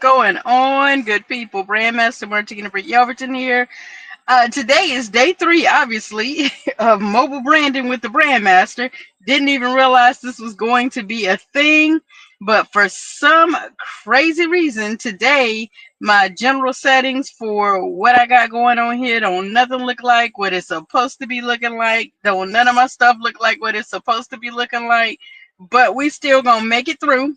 going on, good people? Brandmaster Martina, Britt, Yelverton here. Today is day 3, obviously, of mobile branding with the Brandmaster. Didn't even realize this was going to be a thing, but for some crazy reason, today my general settings for what I got going on here don't nothing look like what it's supposed to be looking like. Don't none of my stuff look like what it's supposed to be looking like. But we still gonna make it through.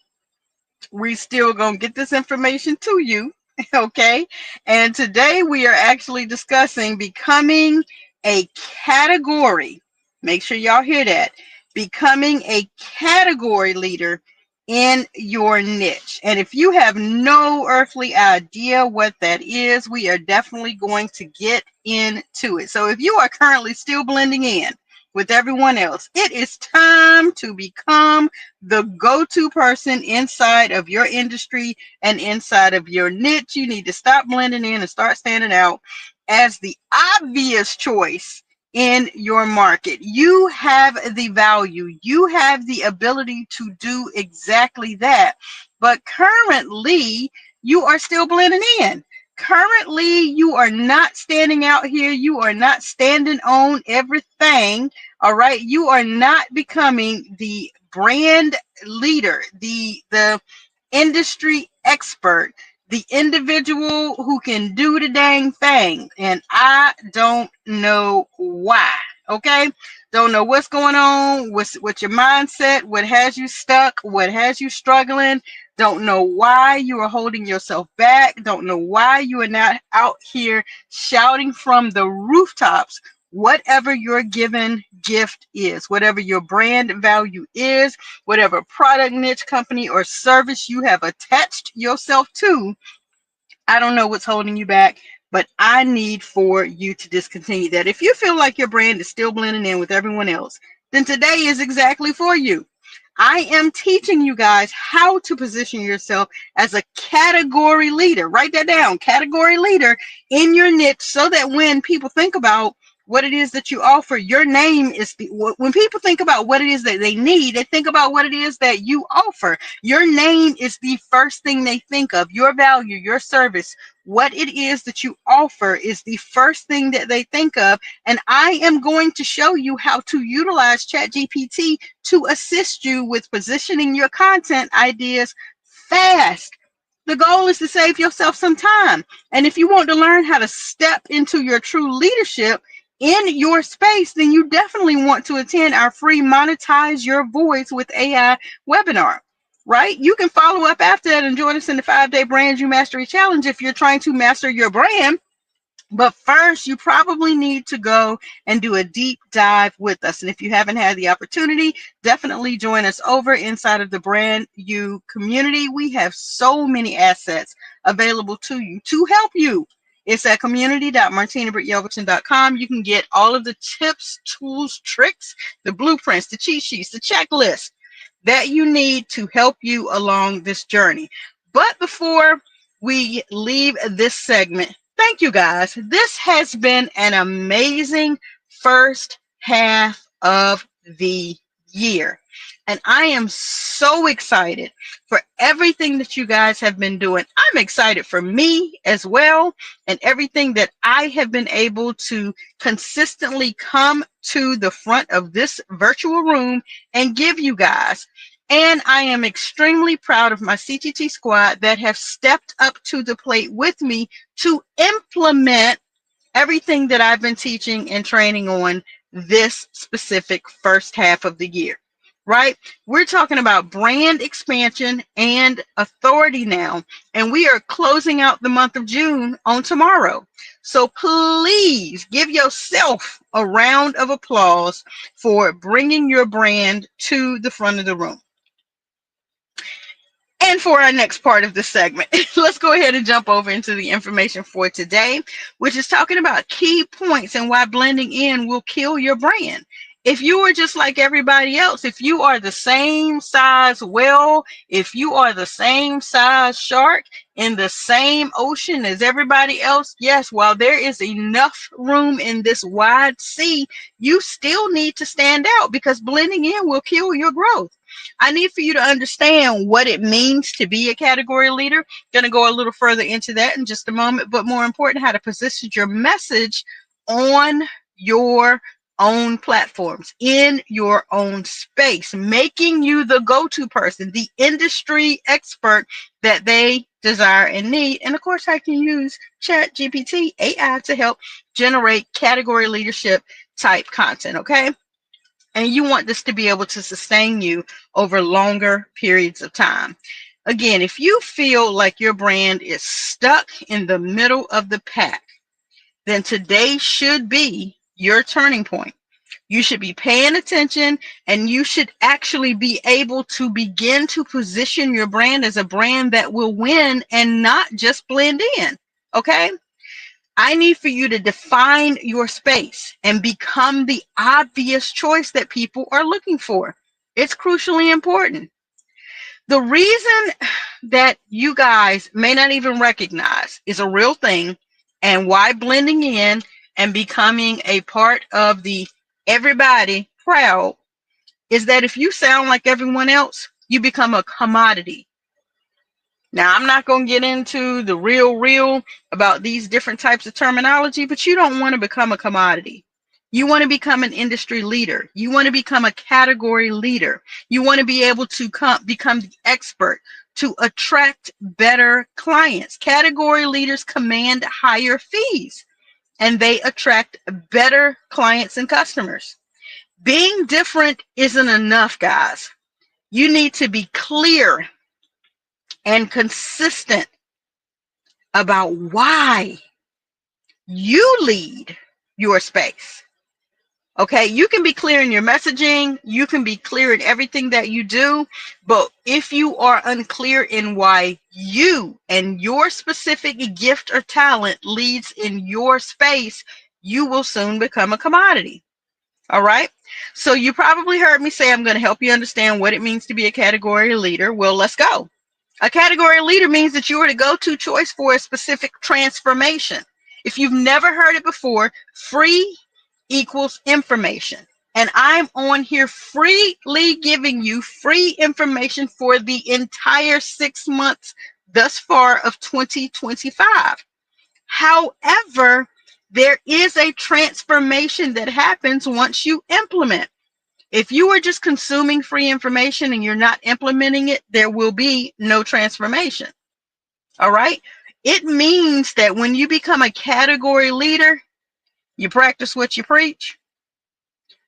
We still gonna get this information to you. Okay, and today we are actually discussing becoming a category, make sure y'all hear that, becoming a category leader in your niche. And if you have no earthly idea what that is, we are definitely going to get into it. So if you are currently still blending in with everyone else, it is time to become the go-to person inside of your industry and inside of your niche. You need to stop blending in and start standing out as the obvious choice in your market. You have the value. You have the ability to do exactly that. But currently, you are still blending in. Currently, you are not standing out here. You are not standing on everything. All right. You are not becoming the brand leader, the industry expert, the individual who can do the dang thing. And I don't know why. Okay. Don't know what's going on, what's your mindset, what has you stuck, what has you struggling. Don't know why you are holding yourself back. Don't know why you are not out here shouting from the rooftops whatever your given gift is, whatever your brand value is, whatever product, niche, company, or service you have attached yourself to. I don't know what's holding you back, but I need for you to discontinue that. If you feel like your brand is still blending in with everyone else, then today is exactly for you. I am teaching you guys how to position yourself as a category leader. Write that down, category leader in your niche, so that when people think about what it is that you offer, your name is when people think about what it is that they need, they think about what it is that you offer. Your name is the first thing they think of. Your value, your service, what it is that you offer is the first thing that they think of. And I am going to show you how to utilize ChatGPT to assist you with positioning your content ideas fast. The goal is to save yourself some time. And if you want to learn how to step into your true leadership in your space, then you definitely want to attend our free Monetize Your Voice with AI webinar, right? You can follow up after that and join us in the 5-day BrandYOU Mastery Challenge if you're trying to master your brand. But first, you probably need to go and do a deep dive with us. And if you haven't had the opportunity, definitely join us over inside of the BrandYOU community. We have so many assets available to you to help you. It's at community.martinabrityelverton.com. You can get all of the tips, tools, tricks, the blueprints, the cheat sheets, the checklist that you need to help you along this journey. But before we leave this segment, thank you guys. This has been an amazing first half of the year. And I am so excited for everything that you guys have been doing. I'm excited for me as well, and everything that I have been able to consistently come to the front of this virtual room and give you guys. And I am extremely proud of my CTT squad that have stepped up to the plate with me to implement everything that I've been teaching and training on this specific first half of the year, right? We're talking about brand expansion and authority now, and we are closing out the month of June on tomorrow. So please give yourself a round of applause for bringing your brand to the front of the room. And for our next part of the segment, let's go ahead and jump over into the information for today, which is talking about key points and why blending in will kill your brand. If you are just like everybody else, if you are the same size whale, if you are the same size shark, in the same ocean as everybody else, yes, while there is enough room in this wide sea, you still need to stand out because blending in will kill your growth. I need for you to understand what it means to be a category leader. Going to go a little further into that in just a moment, but more important, how to position your message on your own platforms, in your own space, making you the go-to person, the industry expert that they desire and need. And of course, I can use ChatGPT AI to help generate category leadership type content, okay? And you want this to be able to sustain you over longer periods of time. Again, if you feel like your brand is stuck in the middle of the pack, then today should be your turning point. You should be paying attention, and you should actually be able to begin to position your brand as a brand that will win and not just blend in. Okay? I need for you to define your space and become the obvious choice that people are looking for. It's crucially important. The reason that you guys may not even recognize is a real thing, and why blending in and becoming a part of the everybody crowd is that if you sound like everyone else, you become a commodity. Now, I'm not going to get into the real about these different types of terminology, but you don't want to become a commodity. You want to become an industry leader. You want to become a category leader. You want to be able to become the expert to attract better clients. Category leaders command higher fees, and they attract better clients and customers. Being different isn't enough, guys. You need to be clear and consistent about why you lead your space. Okay, you can be clear in your messaging, you can be clear in everything that you do, but if you are unclear in why you and your specific gift or talent leads in your space, you will soon become a commodity. All right, so you probably heard me say I'm going to help you understand what it means to be a category leader. Well, let's go. A category leader means that you are the go-to choice for a specific transformation. If you've never heard it before, free equals information. And I'm on here freely giving you free information for the entire 6 months thus far of 2025. However, there is a transformation that happens once you implement. If you are just consuming free information and you're not implementing it, there will be no transformation. All right? It means that when you become a category leader, you practice what you preach.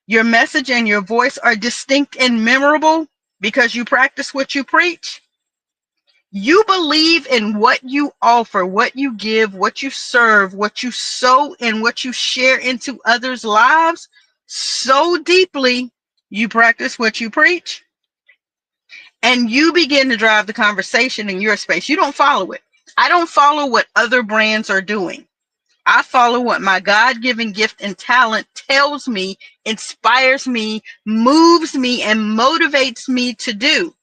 Your message and your voice are distinct and memorable because you practice what you preach. You believe in what you offer, what you give, what you serve, what you sow, and what you share into others' lives so deeply. You practice what you preach, and you begin to drive the conversation in your space. You don't follow it. I don't follow what other brands are doing. I follow what my God-given gift and talent tells me, inspires me, moves me, and motivates me to do.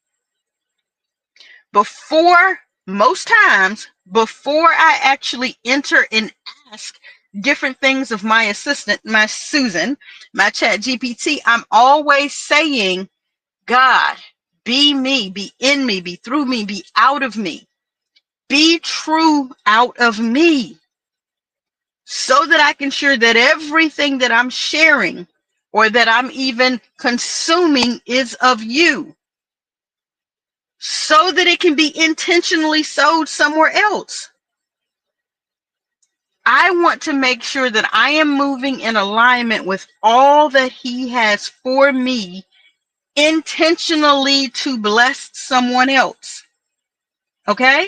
Most times, before I actually enter and ask different things of my assistant, my Susan, my ChatGPT, I'm always saying, God, be me, be in me, be through me, be out of me. Be true out of me, so that I can ensure that everything that I'm sharing or that I'm even consuming is of you, so that it can be intentionally sold somewhere else. I want to make sure that I am moving in alignment with all that He has for me, intentionally to bless someone else. Okay?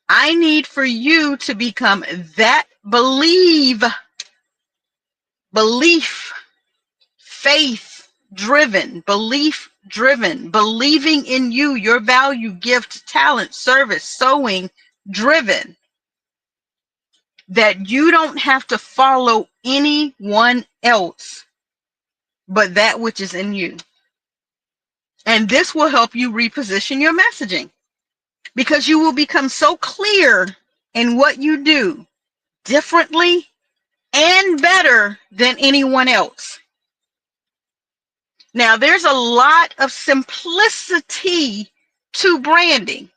I need for you to become that belief, faith driven, belief driven, believing in you, your value, gift, talent, service, sowing driven, that you don't have to follow anyone else but that which is in you. And this will help you reposition your messaging. because you will become so clear in what you do differently and better than anyone else. Now, there's a lot of simplicity to branding,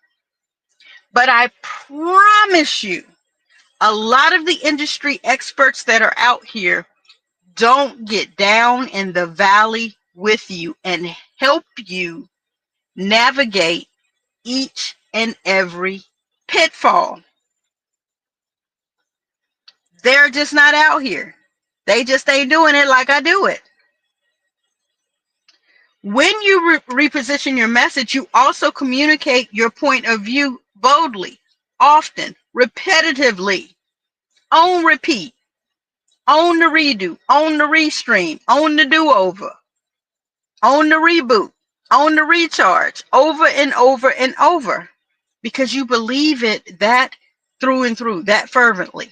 but I promise you, a lot of the industry experts that are out here don't get down in the valley with you and help you navigate each and every pitfall. They're just not out here. They just ain't doing it like I do it. When you reposition your message, you also communicate your point of view boldly, often, repetitively, on repeat, on the redo, on the restream, on the do-over, on the reboot, on the recharge, over and over and over, because you believe it that through and through, that fervently.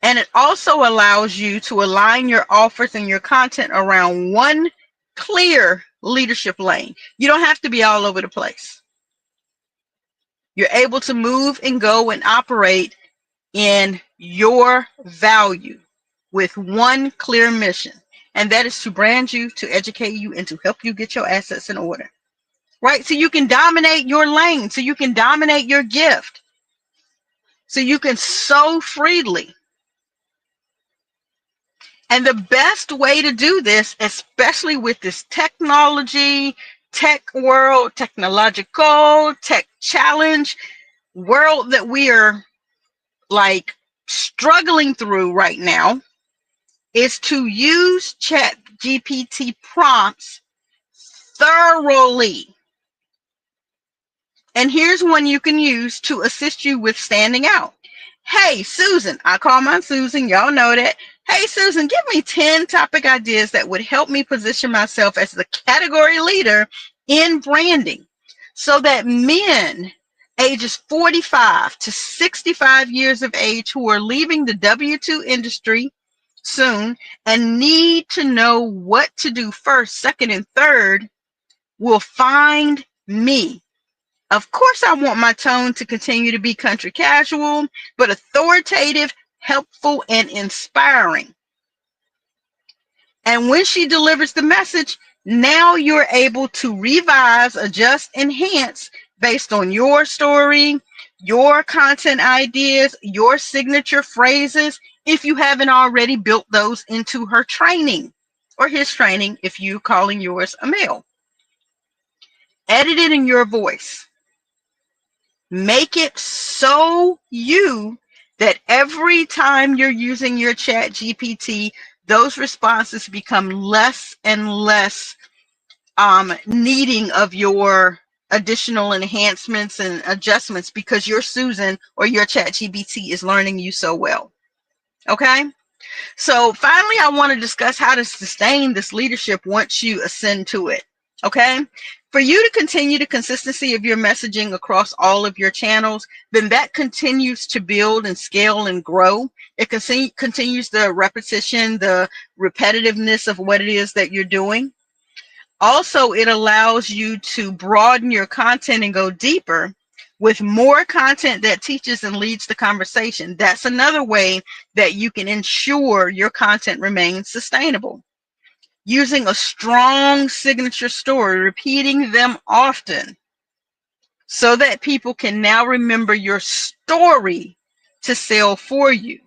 And it also allows you to align your offers and your content around one clear leadership lane. You don't have to be all over the place. You're able to move and go and operate in your value with one clear mission. And that is to brand you, to educate you, and to help you get your assets in order. Right? So you can dominate your lane, so you can dominate your gift, so you can sow freely. And the best way to do this, especially with this technology, tech world, technological, tech challenge world that we are like struggling through right now, is to use ChatGPT prompts thoroughly. And here's one you can use to assist you with standing out. Hey, Susan, I call mine Susan. Y'all know that. Hey, Susan, give me 10 topic ideas that would help me position myself as the category leader in branding so that men ages 45 to 65 years of age who are leaving the W-2 industry soon and need to know what to do first, second, and third will find me. Of course, I want my tone to continue to be country casual, but authoritative, helpful, and inspiring. And when she delivers the message, now you're able to revise, adjust, enhance based on your story, your content ideas, your signature phrases, if you haven't already built those into her training or his training, if you calling yours a male. Edit it in your voice. Make it so you that every time you're using your chat GPT, those responses become less and less needing of your additional enhancements and adjustments because your Susan or your chat GPT is learning you so well. Okay? So finally, I want to discuss how to sustain this leadership once you ascend to it. Okay? For you to continue the consistency of your messaging across all of your channels, then that continues to build and scale and grow. It continues the repetition, the repetitiveness of what it is that you're doing. Also, it allows you to broaden your content and go deeper with more content that teaches and leads the conversation. That's another way that you can ensure your content remains sustainable. Using a strong signature story, repeating them often so that people can now remember your story to sell for you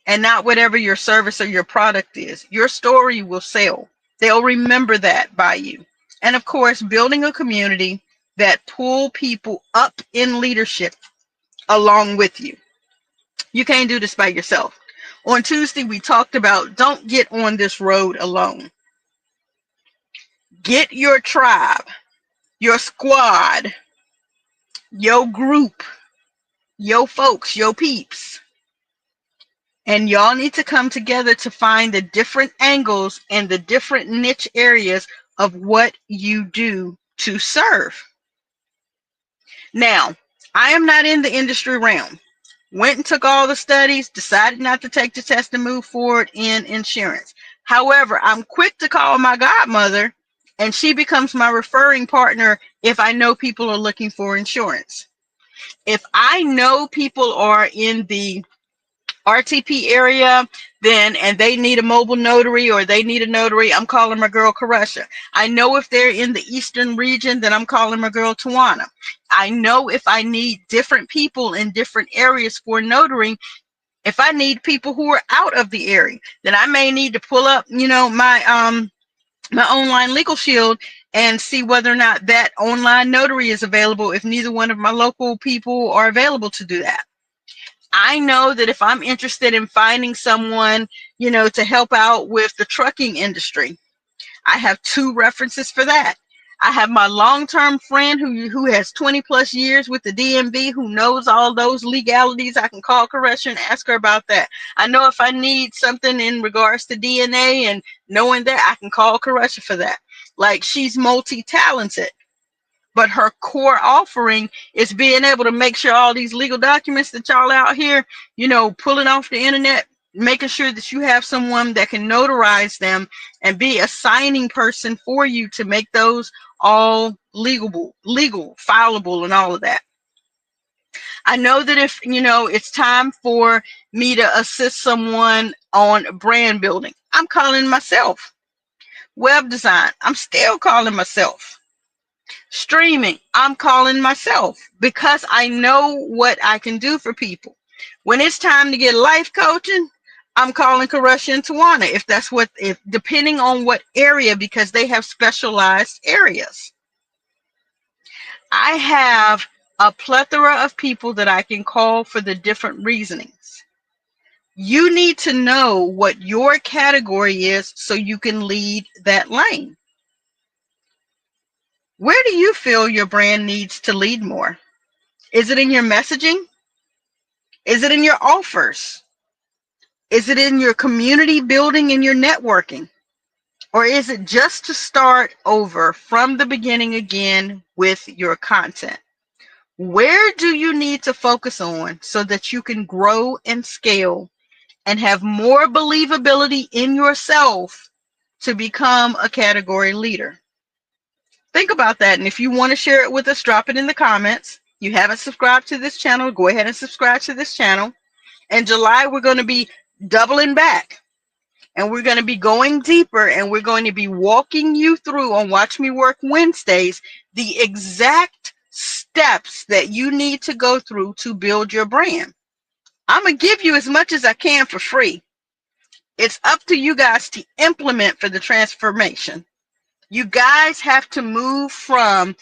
and not whatever your service or your product is. Your story will sell. They'll remember that by you. And of course, building a community that pull people up in leadership along with you. You can't do this by yourself. On Tuesday, we talked about don't get on this road alone. Get your tribe, your squad, your group, your folks, your peeps. And y'all need to come together to find the different angles and the different niche areas of what you do to serve. Now, I am not in the industry realm. Went and took all the studies, decided not to take the test and move forward in insurance. However, I'm quick to call my godmother and she becomes my referring partner if I know people are looking for insurance. If I know people are in the RTP area, then and they need a mobile notary or they need a notary, I'm calling my girl Karusha. I know if they're in the eastern region, then I'm calling my girl Tawana. I know if I need different people in different areas for notary, if I need people who are out of the area, then I may need to pull up, my online legal shield and see whether or not that online notary is available if neither one of my local people are available to do that. I know that if I'm interested in finding someone, to help out with the trucking industry, I have two references for that. I have my long-term friend who has 20 plus years with the DMV, who knows all those legalities. I can call Karesha and ask her about that. I know if I need something in regards to DNA and knowing that, I can call Karesha for that. Like, she's multi-talented, but her core offering is being able to make sure all these legal documents that y'all out here, pulling off the internet, making sure that you have someone that can notarize them and be a signing person for you to make those all legal, fileable, and all of that. I know that if, it's time for me to assist someone on brand building, I'm calling myself. Web design, I'm still calling myself. Streaming, I'm calling myself, because I know what I can do for people. When it's time to get life coaching, I'm calling Karusha and Tawana, if depending on what area, because they have specialized areas. I have a plethora of people that I can call for the different reasonings. You need to know what your category is so you can lead that lane. Where do you feel your brand needs to lead more? Is it in your messaging? Is it in your offers? Is it in your community building and your networking? Or is it just to start over from the beginning again with your content? Where do you need to focus on so that you can grow and scale and have more believability in yourself to become a category leader? Think about that. And if you want to share it with us, drop it in the comments. You haven't subscribed to this channel, go ahead and subscribe to this channel. In July, we're going to be doubling back. And we're going to be going deeper, and we're going to be walking you through on Watch Me Work Wednesdays the exact steps that you need to go through to build your brand. I'm going to give you as much as I can for free. It's up to you guys to implement for the transformation. You guys have to move from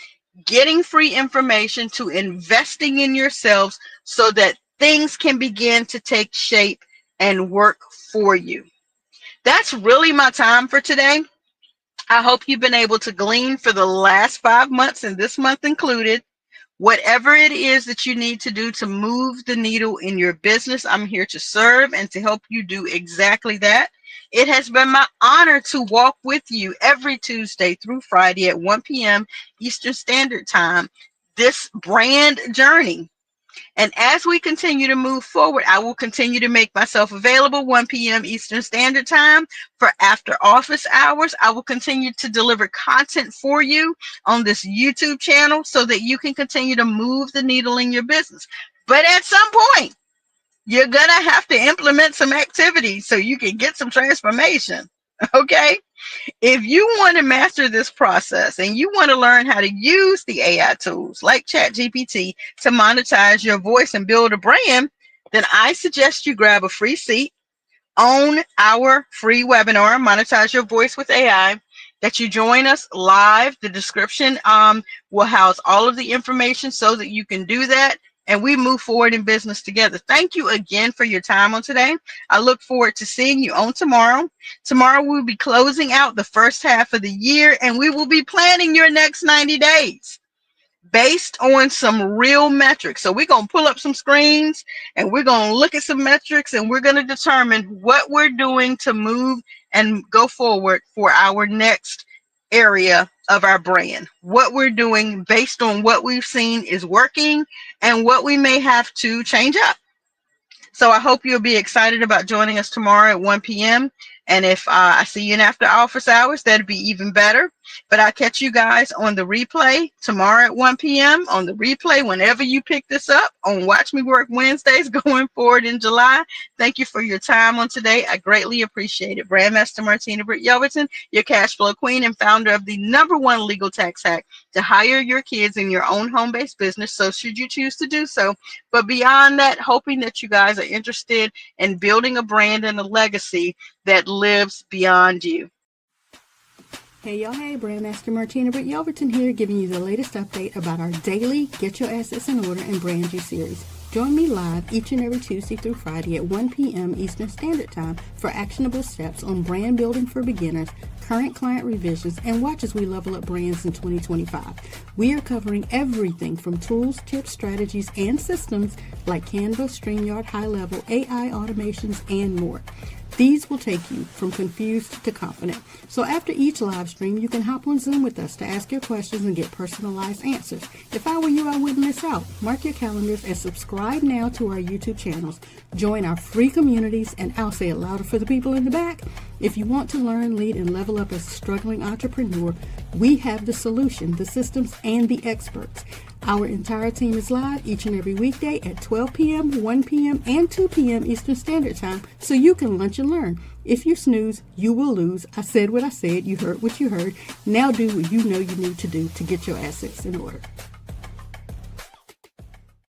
getting free information to investing in yourselves so that things can begin to take shape and work for you. That's really my time for today. I hope you've been able to glean for the last 5 months, and this month included, whatever it is that you need to do to move the needle in your business. I'm here to serve and to help you do exactly that. It has been my honor to walk with you every Tuesday through Friday at 1 p.m. Eastern Standard Time, this brand journey. And as we continue to move forward, I will continue to make myself available 1 p.m. Eastern Standard Time for after office hours. I will continue to deliver content for you on this YouTube channel so that you can continue to move the needle in your business. But at some point, you're going to have to implement some activities so you can get some transformation. Okay? If you want to master this process and you want to learn how to use the AI tools like ChatGPT to monetize your voice and build a brand, then I suggest you grab a free seat on our free webinar, Monetize Your Voice with AI, that you join us live. The description will house all of the information so that you can do that, and we move forward in business together. Thank you again for your time on today. I look forward to seeing you on tomorrow. Tomorrow we'll be closing out the first half of the year, and we will be planning your next 90 days based on some real metrics. So we're going to pull up some screens and we're going to look at some metrics, and we're going to determine what we're doing to move and go forward for our next area of our brand. What we're doing based on what we've seen is working and what we may have to change up. So I hope you'll be excited about joining us tomorrow at 1 p.m. And if I see you in after office hours, that'd be even better. But I'll catch you guys on the replay tomorrow at 1 p.m. on the replay whenever you pick this up on Watch Me Work Wednesdays going forward in July. Thank you for your time on today. I greatly appreciate it. Brandmaster Martina Britt Yelverton, your cash flow queen and founder of the #1 legal tax hack to hire your kids in your own home-based business, so should you choose to do so. But beyond that, hoping that you guys are interested in building a brand and a legacy that lives beyond you. Hey y'all, hey, Brandmaster Martina Britt Yelverton here, giving you the latest update about our daily Get Your Assets in Order and Brand You series. Join me live each and every Tuesday through Friday at 1 p.m. Eastern Standard Time for actionable steps on brand building for beginners, current client revisions, and watch as we level up brands in 2025. We are covering everything from tools, tips, strategies, and systems like Canva, StreamYard, high-level AI automations, and more. These will take you from confused to confident. So after each live stream, you can hop on Zoom with us to ask your questions and get personalized answers. If I were you, I wouldn't miss out. Mark your calendars and subscribe now to our YouTube channels. Join our free communities, and I'll say it louder for the people in the back. If you want to learn, lead, and level up as a struggling entrepreneur, we have the solution, the systems, and the experts. Our entire team is live each and every weekday at 12 p.m., 1 p.m., and 2 p.m. Eastern Standard Time, so you can lunch and learn. If you snooze, you will lose. I said what I said. You heard what you heard. Now do what you know you need to do to get your assets in order.